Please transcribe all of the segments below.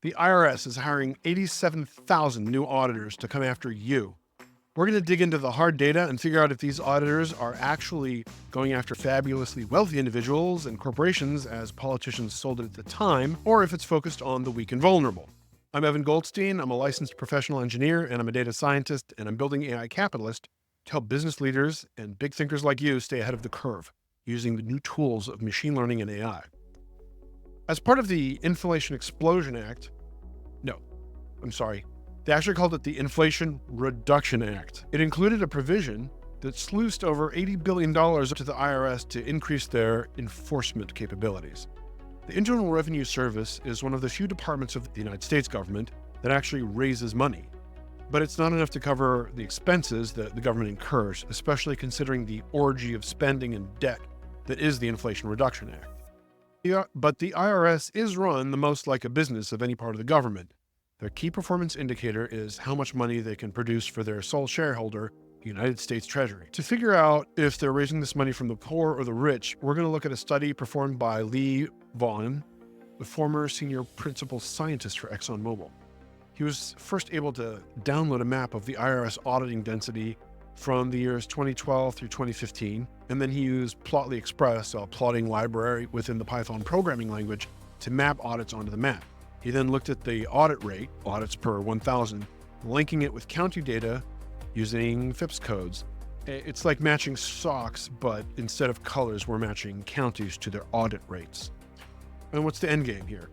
The IRS is hiring 87,000 new auditors to come after you. We're going to dig into the hard data and figure out if these auditors are actually going after fabulously wealthy individuals and corporations as politicians sold it at the time, or if it's focused on the weak and vulnerable. I'm Evan Goldstein. I'm a licensed professional engineer, and I'm a data scientist, and I'm building AI Capitalist to help business leaders and big thinkers like you stay ahead of the curve using the new tools of machine learning and AI. As part of the Inflation Explosion Act, they actually called it the Inflation Reduction Act. It included a provision that sluiced over $80 billion to the IRS to increase their enforcement capabilities. The Internal Revenue Service is one of the few departments of the United States government that actually raises money. But it's not enough to cover the expenses that the government incurs, especially considering the orgy of spending and debt that is the Inflation Reduction Act. But the IRS is run the most like a business of any part of the government. Their key performance indicator is how much money they can produce for their sole shareholder, the United States Treasury. To figure out if they're raising this money from the poor or the rich, we're going to look at a study performed by Lee Vaughan, the former senior principal scientist for ExxonMobil. He was first able to download a map of the IRS auditing density from the years 2012 through 2015, and then he used Plotly Express, a plotting library within the Python programming language, to map audits onto the map. He then looked at the audit rate, audits per 1,000, linking it with county data using FIPS codes. It's like matching socks, but instead of colors, we're matching counties to their audit rates. And what's the end game here?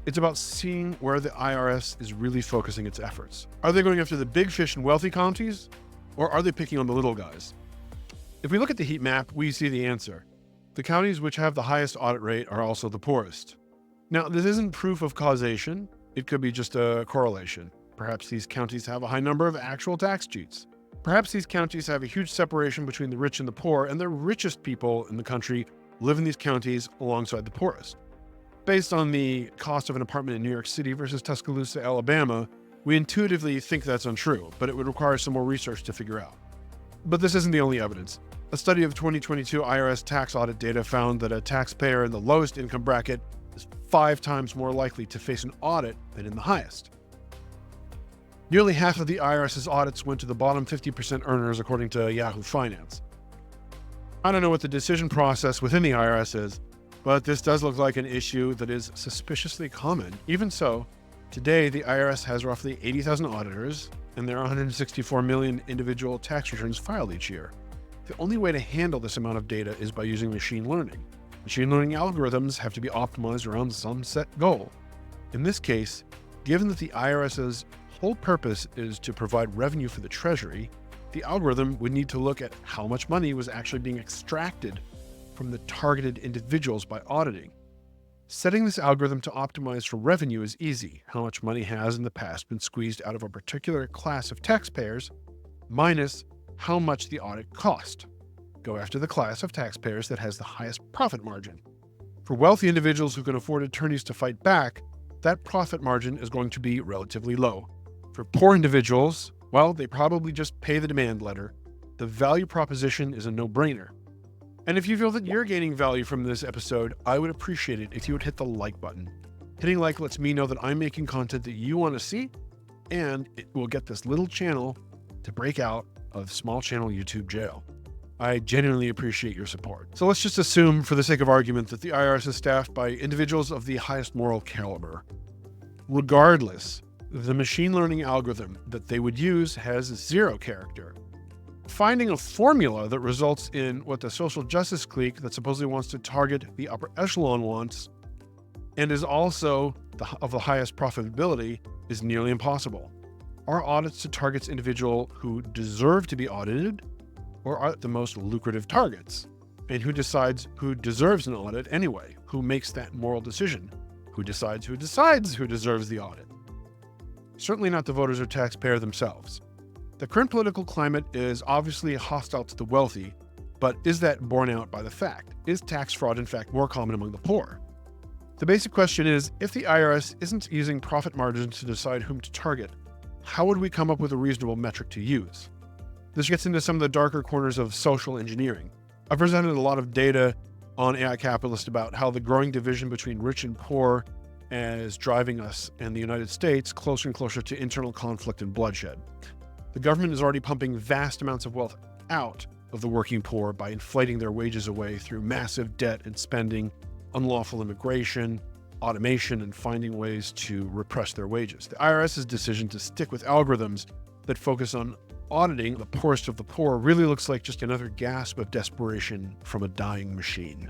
It's about seeing where the IRS is really focusing its efforts. Are they going after the big fish and wealthy counties, or are they picking on the little guys? If we look at the heat map, we see the answer. The counties which have the highest audit rate are also the poorest. Now, this isn't proof of causation. It could be just a correlation. Perhaps these counties have a high number of actual tax cheats. Perhaps these counties have a huge separation between the rich and the poor, and the richest people in the country live in these counties alongside the poorest. Based on the cost of an apartment in New York City versus Tuscaloosa, Alabama, we intuitively think that's untrue, but it would require some more research to figure out. But this isn't the only evidence. A study of 2022 IRS tax audit data found that a taxpayer in the lowest income bracket is 5 times more likely to face an audit than in the highest. Nearly half of the IRS's audits went to the bottom 50% earners, according to Yahoo Finance. I don't know what the decision process within the IRS is, but this does look like an issue that is suspiciously common. Even so, today the IRS has roughly 80,000 auditors, and there are 164 million individual tax returns filed each year. The only way to handle this amount of data is by using machine learning. Machine learning algorithms have to be optimized around some set goal. In this case, given that the IRS's whole purpose is to provide revenue for the Treasury, the algorithm would need to look at how much money was actually being extracted from the targeted individuals by auditing. Setting this algorithm to optimize for revenue is easy. How much money has in the past been squeezed out of a particular class of taxpayers minus how much the audit cost. Go after the class of taxpayers that has the highest profit margin. For wealthy individuals who can afford attorneys to fight back, that profit margin is going to be relatively low. For poor individuals, well, they probably just pay the demand letter. The value proposition is a no-brainer. And if you feel that you're gaining value from this episode, I would appreciate it if you would hit the like button. Hitting like lets me know that I'm making content that you want to see, and it will get this little channel to break out of small channel YouTube jail. I genuinely appreciate your support. So let's just assume, for the sake of argument, that the IRS is staffed by individuals of the highest moral caliber. Regardless, the machine learning algorithm that they would use has 0 character. Finding a formula that results in what the social justice clique that supposedly wants to target the upper echelon wants and is also of the highest profitability is nearly impossible. Are audits to targets individuals who deserve to be audited, or are the most lucrative targets? And who decides who deserves an audit anyway? Who makes that moral decision? Who decides who deserves the audit? Certainly not the voters or taxpayer themselves. The current political climate is obviously hostile to the wealthy, but is that borne out by the fact? Is tax fraud in fact more common among the poor? The basic question is, if the IRS isn't using profit margins to decide whom to target, how would we come up with a reasonable metric to use? This gets into some of the darker corners of social engineering. I've presented a lot of data on AI Capitalist about how the growing division between rich and poor as driving us and the United States closer and closer to internal conflict and bloodshed. The government is already pumping vast amounts of wealth out of the working poor by inflating their wages away through massive debt and spending, unlawful immigration, automation, and finding ways to repress their wages. The IRS's decision to stick with algorithms that focus on auditing the poorest of the poor really looks like just another gasp of desperation from a dying machine.